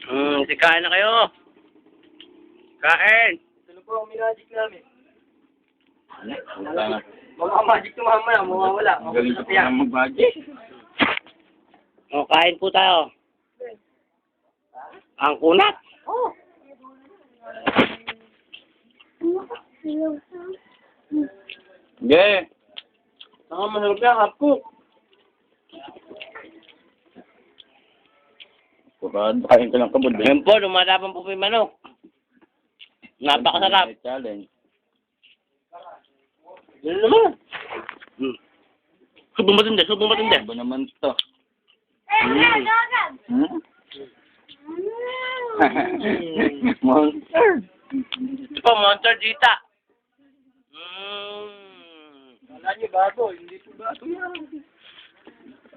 Kain na kayo. Kain. Ano po ang minajik namin? Wala. Mamamajik to mamaya, mawawala. Galing ka pa na mag-budget. O, kain po tayo. Ang kunat. Oh. Sige. Saka mahirap yan, hapko. Kain ka lang kabod. Yan po, lumalaban po yung manok. Napakasarap. Challenge. Yun naman. Subong matindi, subong matindi. Ano ba naman to? Monster. Ito po, Monster Dita. Kala niyo bago, hindi po bago yan.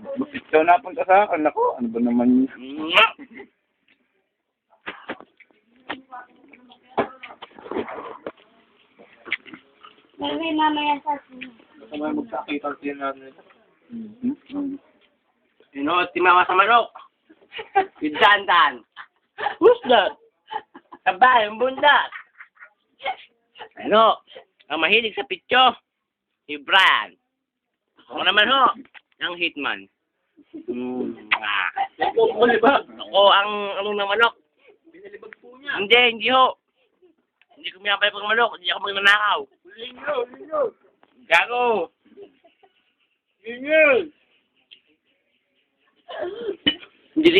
Bakit daw napunta sa akin? Ako, ano ba naman yun? May mamaya sa Basta may magkakita din natin. Timawa sa manok. Yung dandan. Who's that? Sabay, yung bundas. Ano? Ang mahilig sa pityo. Si Brian. Ako naman ho. Ang hitman. Ako ang anong na manok. Binalibag po niya. Hindi ho. Hindi ko minapay pang manok. Hindi ako magnanakaw. Linyo. Gago. Linyo.